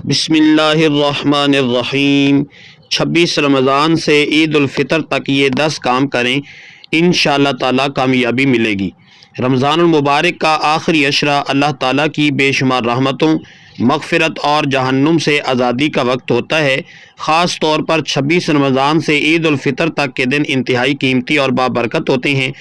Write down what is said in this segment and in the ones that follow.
بسم اللہ الرحمن الرحیم۔ 26 رمضان سے عید الفطر تک یہ 10 کام کریں، انشاءاللہ تعالیٰ کامیابی ملے گی۔ رمضان المبارک کا آخری عشرہ اللہ تعالیٰ کی بے شمار رحمتوں، مغفرت اور جہنم سے آزادی کا وقت ہوتا ہے۔ خاص طور پر 26 رمضان سے عید الفطر تک کے دن انتہائی قیمتی اور بابرکت ہوتے ہیں۔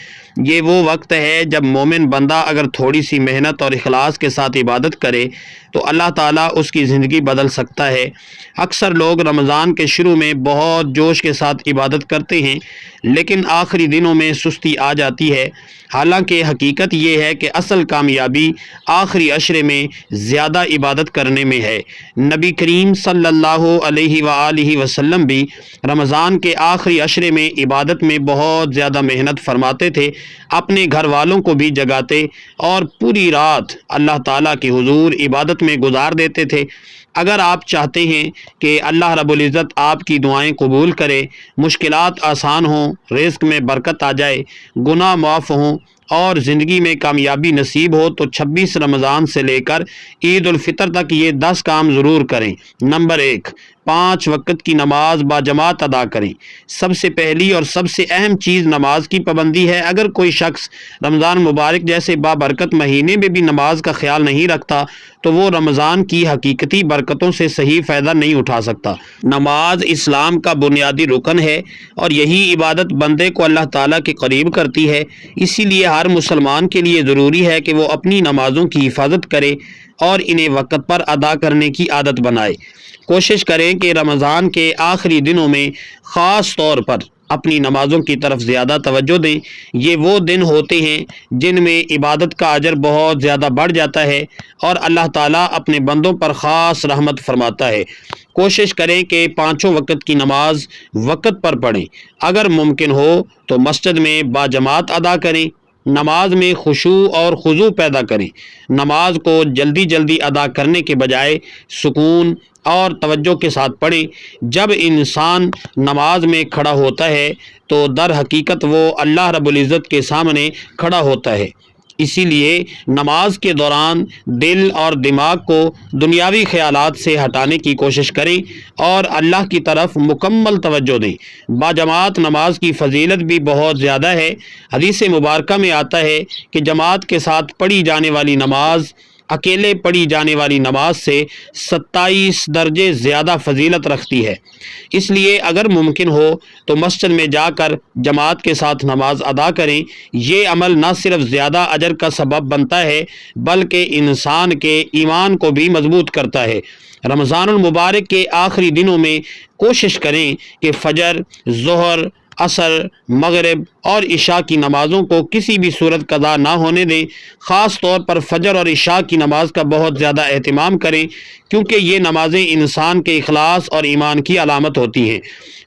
یہ وہ وقت ہے جب مومن بندہ اگر تھوڑی سی محنت اور اخلاص کے ساتھ عبادت کرے تو اللہ تعالیٰ اس کی زندگی بدل سکتا ہے۔ اکثر لوگ رمضان کے شروع میں بہت جوش کے ساتھ عبادت کرتے ہیں، لیکن آخری دنوں میں سستی آ جاتی ہے۔ حالانکہ حقیقت یہ ہے کہ اصل کامیابی آخری عشرے میں زیادہ عبادت کرنے میں ہے۔ نبی کریم صلی اللہ علیہ وآلہ وسلم بھی رمضان کے آخری عشرے میں عبادت میں بہت زیادہ محنت فرماتے تھے، اپنے گھر والوں کو بھی جگاتے اور پوری رات اللہ تعالیٰ کے حضور عبادت میں گزار دیتے تھے۔ اگر آپ چاہتے ہیں کہ اللہ رب العزت آپ کی دعائیں قبول کرے، مشکلات آسان ہوں، رزق میں برکت آ جائے، گناہ معاف ہوں اور زندگی میں کامیابی نصیب ہو، تو 26 رمضان سے لے کر عید الفطر تک یہ 10 کام ضرور کریں۔ نمبر 1، 5 وقت کی نماز باجماعت ادا کریں۔ سب سے پہلی اور سب سے اہم چیز نماز کی پابندی ہے۔ اگر کوئی شخص رمضان مبارک جیسے بابرکت مہینے میں بھی نماز کا خیال نہیں رکھتا تو وہ رمضان کی حقیقتی برکتوں سے صحیح فائدہ نہیں اٹھا سکتا۔ نماز اسلام کا بنیادی رکن ہے اور یہی عبادت بندے کو اللہ تعالیٰ کے قریب کرتی ہے۔ اسی لیے ہر مسلمان کے لیے ضروری ہے کہ وہ اپنی نمازوں کی حفاظت کرے اور انہیں وقت پر ادا کرنے کی عادت بنائے۔ کوشش کریں کہ رمضان کے آخری دنوں میں خاص طور پر اپنی نمازوں کی طرف زیادہ توجہ دیں۔ یہ وہ دن ہوتے ہیں جن میں عبادت کا اجر بہت زیادہ بڑھ جاتا ہے اور اللہ تعالیٰ اپنے بندوں پر خاص رحمت فرماتا ہے۔ کوشش کریں کہ 5 وقت کی نماز وقت پر پڑھیں۔ اگر ممکن ہو تو مسجد میں باجماعت ادا کریں۔ نماز میں خشوع اور خضوع پیدا کریں۔ نماز کو جلدی جلدی ادا کرنے کے بجائے سکون اور توجہ کے ساتھ پڑھیں۔ جب انسان نماز میں کھڑا ہوتا ہے تو در حقیقت وہ اللہ رب العزت کے سامنے کھڑا ہوتا ہے۔ اسی لیے نماز کے دوران دل اور دماغ کو دنیاوی خیالات سے ہٹانے کی کوشش کریں اور اللہ کی طرف مکمل توجہ دیں۔ باجماعت نماز کی فضیلت بھی بہت زیادہ ہے۔ حدیث مبارکہ میں آتا ہے کہ جماعت کے ساتھ پڑھی جانے والی نماز اکیلے پڑھی جانے والی نماز سے 27 درجے زیادہ فضیلت رکھتی ہے۔ اس لیے اگر ممکن ہو تو مسجد میں جا کر جماعت کے ساتھ نماز ادا کریں۔ یہ عمل نہ صرف زیادہ اجر کا سبب بنتا ہے بلکہ انسان کے ایمان کو بھی مضبوط کرتا ہے۔ رمضان المبارک کے آخری دنوں میں کوشش کریں کہ فجر، ظہر، عصر، مغرب اور عشاء کی نمازوں کو کسی بھی صورت قضا نہ ہونے دیں۔ خاص طور پر فجر اور عشاء کی نماز کا بہت زیادہ اہتمام کریں کیونکہ یہ نمازیں انسان کے اخلاص اور ایمان کی علامت ہوتی ہیں۔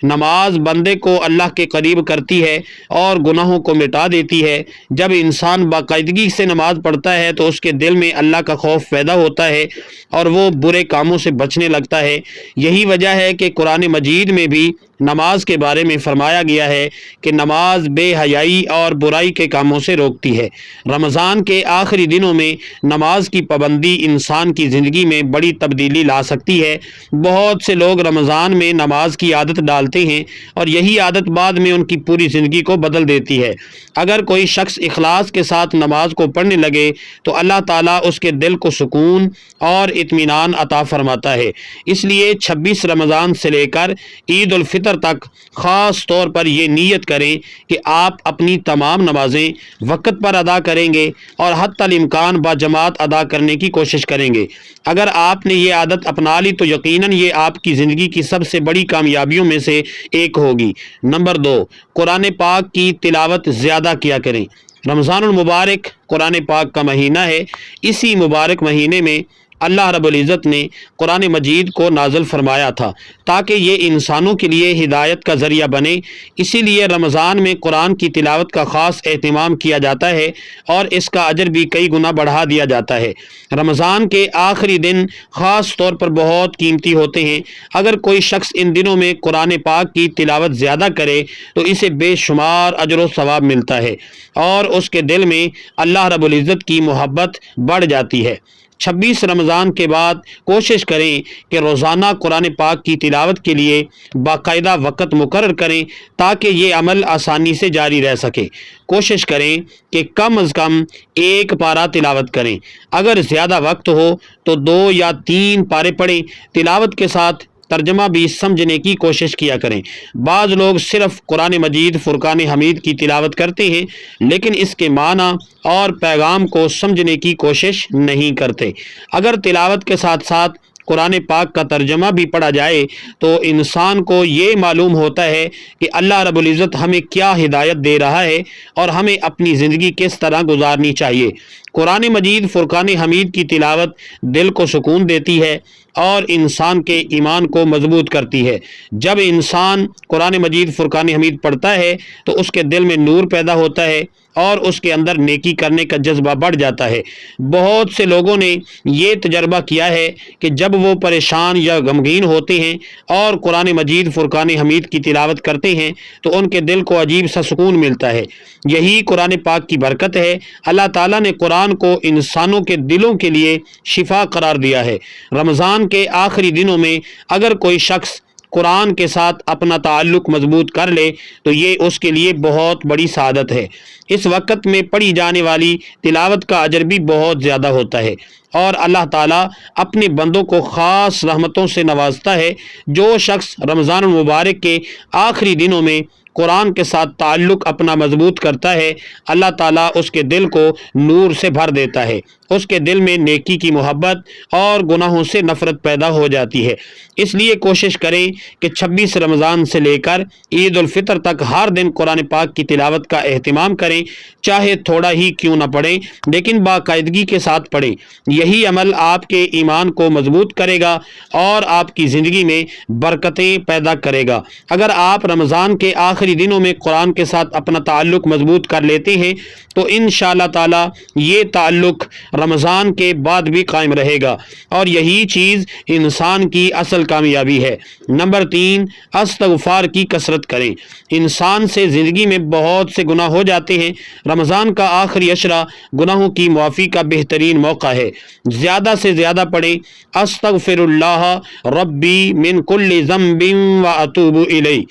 نماز بندے کو اللہ کے قریب کرتی ہے اور گناہوں کو مٹا دیتی ہے۔ جب انسان باقاعدگی سے نماز پڑھتا ہے تو اس کے دل میں اللہ کا خوف پیدا ہوتا ہے اور وہ برے کاموں سے بچنے لگتا ہے۔ یہی وجہ ہے کہ قرآن مجید میں بھی نماز کے بارے میں فرمایا گیا ہے کہ نماز بے حیائی اور برائی کے کاموں سے روکتی ہے۔ رمضان کے آخری دنوں میں نماز کی پابندی انسان کی زندگی میں بڑی تبدیلی لا سکتی ہے۔ بہت سے لوگ رمضان میں نماز کی عادت ڈالتے ہیں اور یہی عادت بعد میں ان کی پوری زندگی کو بدل دیتی ہے۔ اگر کوئی شخص اخلاص کے ساتھ نماز کو پڑھنے لگے تو اللہ تعالیٰ اس کے دل کو سکون اور اطمینان عطا فرماتا ہے۔ اس لیے 26 رمضان سے لے کر عید الفطر تک خاص طور پر یہ نیت کریں کہ آپ اپنی تمام نمازیں وقت پر ادا کریں گے اور حتی الامکان باجماعت ادا کرنے کی کوشش کریں گے۔ اگر آپ نے یہ عادت اپنا لی تو یقیناً یہ آپ کی زندگی کی سب سے بڑی کامیابیوں میں سے ایک ہوگی۔ نمبر 2، قرآن پاک کی تلاوت زیادہ کیا کریں۔ رمضان المبارک قرآن پاک کا مہینہ ہے۔ اسی مبارک مہینے میں اللہ رب العزت نے قرآن مجید کو نازل فرمایا تھا تاکہ یہ انسانوں کے لیے ہدایت کا ذریعہ بنے۔ اسی لیے رمضان میں قرآن کی تلاوت کا خاص اہتمام کیا جاتا ہے اور اس کا اجر بھی کئی گنا بڑھا دیا جاتا ہے۔ رمضان کے آخری دن خاص طور پر بہت قیمتی ہوتے ہیں۔ اگر کوئی شخص ان دنوں میں قرآن پاک کی تلاوت زیادہ کرے تو اسے بے شمار اجر و ثواب ملتا ہے اور اس کے دل میں اللہ رب العزت کی محبت بڑھ جاتی ہے۔ 26 رمضان کے بعد کوشش کریں کہ روزانہ قرآن پاک کی تلاوت کے لیے باقاعدہ وقت مقرر کریں تاکہ یہ عمل آسانی سے جاری رہ سکے۔ کوشش کریں کہ کم از کم 1 پارہ تلاوت کریں۔ اگر زیادہ وقت ہو تو 2 یا 3 پارے پڑھیں۔ تلاوت کے ساتھ ترجمہ بھی سمجھنے کی کوشش کیا کریں۔ بعض لوگ صرف قرآن مجید فرقان حمید کی تلاوت کرتے ہیں لیکن اس کے معنی اور پیغام کو سمجھنے کی کوشش نہیں کرتے۔ اگر تلاوت کے ساتھ ساتھ قرآن پاک کا ترجمہ بھی پڑھا جائے تو انسان کو یہ معلوم ہوتا ہے کہ اللہ رب العزت ہمیں کیا ہدایت دے رہا ہے اور ہمیں اپنی زندگی کس طرح گزارنی چاہیے۔ قرآن مجید فرقان حمید کی تلاوت دل کو سکون دیتی ہے اور انسان کے ایمان کو مضبوط کرتی ہے۔ جب انسان قرآن مجید فرقان حمید پڑھتا ہے تو اس کے دل میں نور پیدا ہوتا ہے اور اس کے اندر نیکی کرنے کا جذبہ بڑھ جاتا ہے۔ بہت سے لوگوں نے یہ تجربہ کیا ہے کہ جب وہ پریشان یا غمگین ہوتے ہیں اور قرآن مجید فرقان حمید کی تلاوت کرتے ہیں تو ان کے دل کو عجیب سا سکون ملتا ہے۔ یہی قرآن پاک کی برکت ہے۔ اللہ تعالیٰ نے قرآن کو انسانوں کے دلوں کے لیے شفا قرار دیا ہے۔ رمضان کے آخری دنوں میں اگر کوئی شخص قرآن کے ساتھ اپنا تعلق مضبوط کر لے تو یہ اس کے لیے بہت بڑی سعادت ہے۔ اس وقت میں پڑھی جانے والی تلاوت کا اجر بھی بہت زیادہ ہوتا ہے اور اللہ تعالیٰ اپنے بندوں کو خاص رحمتوں سے نوازتا ہے۔ جو شخص رمضان المبارک کے آخری دنوں میں قرآن کے ساتھ تعلق اپنا مضبوط کرتا ہے اللہ تعالیٰ اس کے دل کو نور سے بھر دیتا ہے۔ اس کے دل میں نیکی کی محبت اور گناہوں سے نفرت پیدا ہو جاتی ہے۔ اس لیے کوشش کریں کہ 26 رمضان سے لے کر عید الفطر تک ہر دن قرآن پاک کی تلاوت کا اہتمام کریں، چاہے تھوڑا ہی کیوں نہ پڑھیں لیکن باقاعدگی کے ساتھ پڑھیں۔ یہی عمل آپ کے ایمان کو مضبوط کرے گا اور آپ کی زندگی میں برکتیں پیدا کرے گا۔ اگر آپ رمضان کے آخری دنوں میں قرآن کے ساتھ اپنا تعلق مضبوط کر لیتے ہیں تو انشاءاللہ تعالی یہ تعلق رمضان کے بعد بھی قائم رہے گا اور یہی چیز انسان کی اصل کامیابی ہے۔ نمبر 3، استغفار کی کثرت کریں۔ انسان سے زندگی میں بہت سے گناہ ہو جاتے ہیں۔ رمضان کا آخری عشرہ گناہوں کی معافی کا بہترین موقع ہے۔ زیادہ سے زیادہ پڑھیں استغفر اللہ ربی من کل ذنب واتوب الیہ۔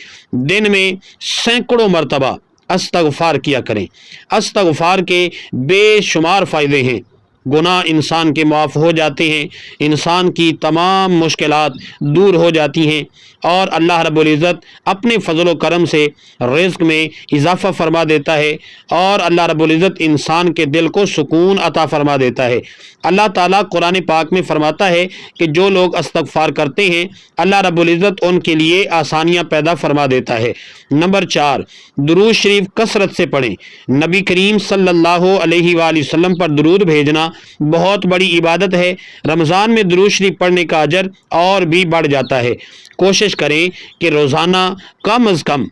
دن میں سینکڑوں مرتبہ استغفار کیا کریں۔ استغفار کے بے شمار فائدے ہیں۔ گناہ انسان کے معاف ہو جاتے ہیں، انسان کی تمام مشکلات دور ہو جاتی ہیں اور اللہ رب العزت اپنے فضل و کرم سے رزق میں اضافہ فرما دیتا ہے اور اللہ رب العزت انسان کے دل کو سکون عطا فرما دیتا ہے۔ اللہ تعالیٰ قرآن پاک میں فرماتا ہے کہ جو لوگ استغفار کرتے ہیں اللہ رب العزت ان کے لیے آسانیاں پیدا فرما دیتا ہے۔ نمبر 4، درود شریف کثرت سے پڑھیں۔ نبی کریم صلی اللہ علیہ وآلہ وسلم پر درود بھیجنا بہت بڑی عبادت ہے۔ رمضان میں درود شریف پڑھنے کا اجر اور بھی بڑھ جاتا ہے۔ کوشش کریں کہ روزانہ کم از کم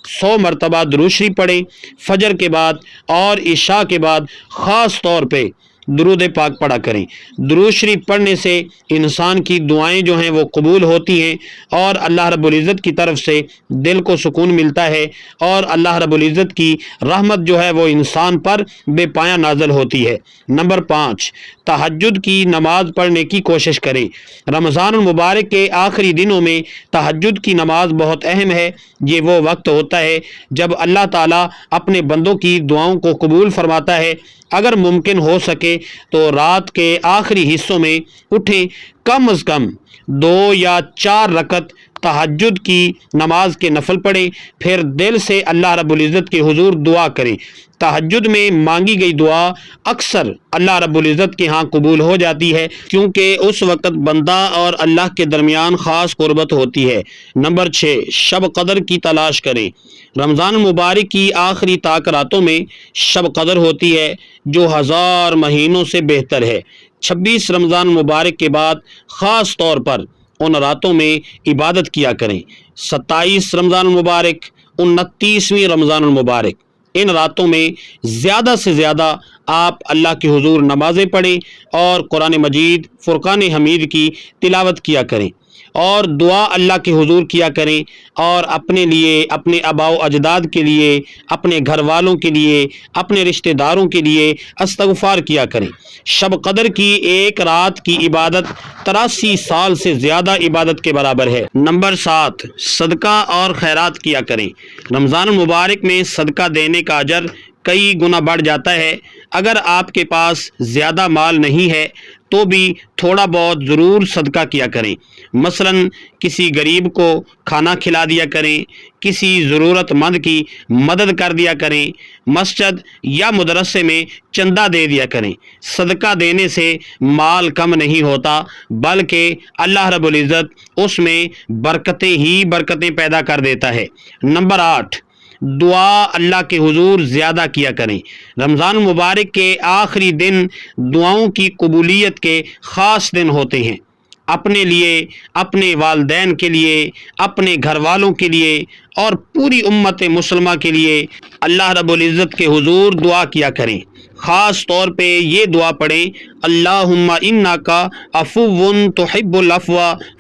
100 مرتبہ درود شریف پڑھیں۔ فجر کے بعد اور عشاء کے بعد خاص طور پہ درود پاک پڑھا کریں۔ درود شریف پڑھنے سے انسان کی دعائیں جو ہیں وہ قبول ہوتی ہیں اور اللہ رب العزت کی طرف سے دل کو سکون ملتا ہے اور اللہ رب العزت کی رحمت جو ہے وہ انسان پر بے پایہ نازل ہوتی ہے۔ نمبر 5، تہجد کی نماز پڑھنے کی کوشش کریں۔ رمضان المبارک کے آخری دنوں میں تہجد کی نماز بہت اہم ہے۔ یہ وہ وقت ہوتا ہے جب اللہ تعالیٰ اپنے بندوں کی دعاؤں کو قبول فرماتا ہے۔ اگر ممکن ہو سکے تو رات کے آخری حصوں میں اٹھیں، کم از کم 2 یا 4 رکعت تہجد کی نماز کے نفل پڑھیں، پھر دل سے اللہ رب العزت کے حضور دعا کریں۔ تہجد میں مانگی گئی دعا اکثر اللہ رب العزت کے ہاں قبول ہو جاتی ہے کیونکہ اس وقت بندہ اور اللہ کے درمیان خاص قربت ہوتی ہے۔ نمبر 6، شب قدر کی تلاش کریں۔ رمضان المبارک کی آخری طاق راتوں میں شب قدر ہوتی ہے جو 1000 مہینوں سے بہتر ہے۔ 26 رمضان المبارک کے بعد خاص طور پر ان راتوں میں عبادت کیا کریں۔ 27 رمضان المبارک، 29ویں رمضان المبارک، ان راتوں میں زیادہ سے زیادہ آپ اللہ کے حضور نمازیں پڑھیں اور قرآن مجید فرقان حمید کی تلاوت کیا کریں اور دعا اللہ کے حضور کیا کریں، اور اپنے لیے، اپنے آباء و اجداد کے لیے، اپنے گھر والوں کے لیے، اپنے رشتہ داروں کے لیے استغفار کیا کریں۔ شب قدر کی ایک رات کی عبادت 83 سال سے زیادہ عبادت کے برابر ہے۔ نمبر 7، صدقہ اور خیرات کیا کریں۔ رمضان المبارک میں صدقہ دینے کا اجر کئی گنا بڑھ جاتا ہے۔ اگر آپ کے پاس زیادہ مال نہیں ہے تو بھی تھوڑا بہت ضرور صدقہ کیا کریں۔ مثلا کسی غریب کو کھانا کھلا دیا کریں، کسی ضرورت مند کی مدد کر دیا کریں، مسجد یا مدرسے میں چندہ دے دیا کریں۔ صدقہ دینے سے مال کم نہیں ہوتا، بلکہ اللہ رب العزت اس میں برکتیں ہی برکتیں پیدا کر دیتا ہے۔ نمبر 8، دعا اللہ کے حضور زیادہ کیا کریں۔ رمضان المبارک کے آخری دن دعاؤں کی قبولیت کے خاص دن ہوتے ہیں۔ اپنے لیے، اپنے والدین کے لیے، اپنے گھر والوں کے لیے اور پوری امت مسلمہ کے لیے اللہ رب العزت کے حضور دعا کیا کریں۔ خاص طور پہ یہ دعا پڑھیں، اللہم انکا عفو تحب العفو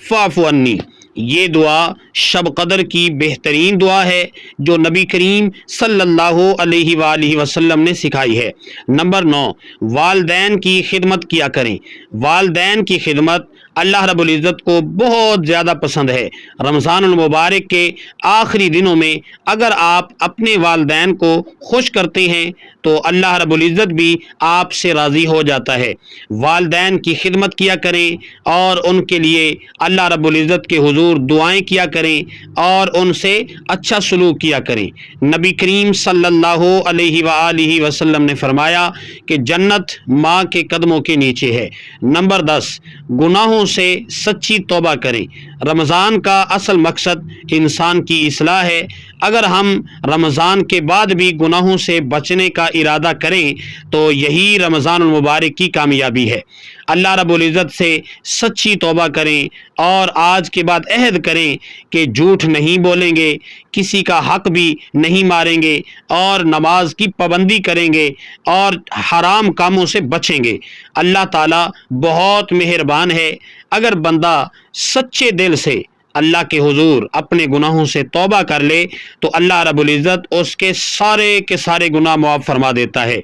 فاعف عنی۔ یہ دعا شب قدر کی بہترین دعا ہے جو نبی کریم صلی اللہ علیہ وآلہ وسلم نے سکھائی ہے۔ نمبر 9، والدین کی خدمت کیا کریں۔ والدین کی خدمت اللہ رب العزت کو بہت زیادہ پسند ہے۔ رمضان المبارک کے آخری دنوں میں اگر آپ اپنے والدین کو خوش کرتے ہیں تو اللہ رب العزت بھی آپ سے راضی ہو جاتا ہے۔ والدین کی خدمت کیا کریں اور ان کے لیے اللہ رب العزت کے حضور دعائیں کیا کریں اور ان سے اچھا سلوک کیا کریں۔ نبی کریم صلی اللہ علیہ وآلہ وسلم نے فرمایا کہ جنت ماں کے قدموں کے نیچے ہے۔ نمبر 10، گناہوں سے سچی توبہ کریں۔ رمضان کا اصل مقصد انسان کی اصلاح ہے۔ اگر ہم رمضان کے بعد بھی گناہوں سے بچنے کا ارادہ کریں تو یہی رمضان المبارک کی کامیابی ہے۔ اللہ رب العزت سے سچی توبہ کریں اور آج کے بعد عہد کریں کہ جھوٹ نہیں بولیں گے، کسی کا حق بھی نہیں ماریں گے اور نماز کی پابندی کریں گے اور حرام کاموں سے بچیں گے۔ اللہ تعالیٰ بہت مہربان ہے۔ اگر بندہ سچے دل سے اللہ کے حضور اپنے گناہوں سے توبہ کر لے تو اللہ رب العزت اس کے سارے گناہ معاف فرما دیتا ہے۔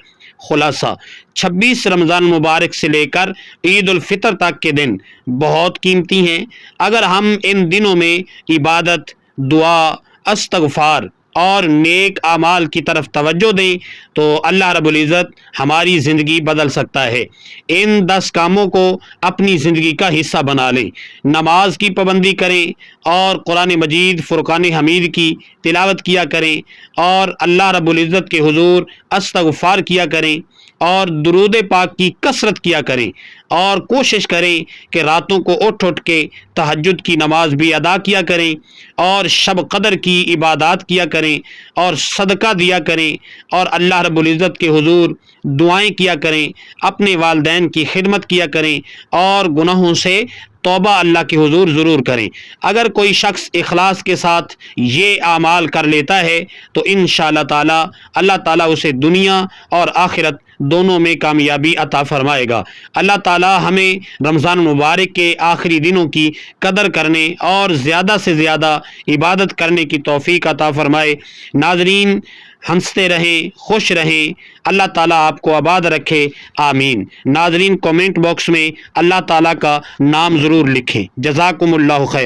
خلاصہ، 26 رمضان مبارک سے لے کر عید الفطر تک کے دن بہت قیمتی ہیں۔ اگر ہم ان دنوں میں عبادت، دعا، استغفار اور نیک اعمال کی طرف توجہ دیں تو اللہ رب العزت ہماری زندگی بدل سکتا ہے۔ ان 10 کاموں کو اپنی زندگی کا حصہ بنا لیں۔ نماز کی پابندی کریں اور قرآن مجید فرقان حمید کی تلاوت کیا کریں اور اللہ رب العزت کے حضور استغفار کیا کریں اور درود پاک کی کثرت کیا کریں اور کوشش کریں کہ راتوں کو اٹھ کے تہجد کی نماز بھی ادا کیا کریں اور شب قدر کی عبادات کیا کریں اور صدقہ دیا کریں اور اللہ رب العزت کے حضور دعائیں کیا کریں، اپنے والدین کی خدمت کیا کریں اور گناہوں سے توبہ اللہ کے حضور ضرور کریں۔ اگر کوئی شخص اخلاص کے ساتھ یہ اعمال کر لیتا ہے تو انشاءاللہ تعالی اللہ تعالیٰ اسے دنیا اور آخرت دونوں میں کامیابی عطا فرمائے گا۔ اللہ تعالیٰ ہمیں رمضان مبارک کے آخری دنوں کی قدر کرنے اور زیادہ سے زیادہ عبادت کرنے کی توفیق عطا فرمائے۔ ناظرین، ہنستے رہیں، خوش رہیں، اللہ تعالیٰ آپ کو آباد رکھے، آمین۔ ناظرین، کومنٹ باکس میں اللہ تعالیٰ کا نام ضرور لکھیں۔ جزاکم اللہ خیر۔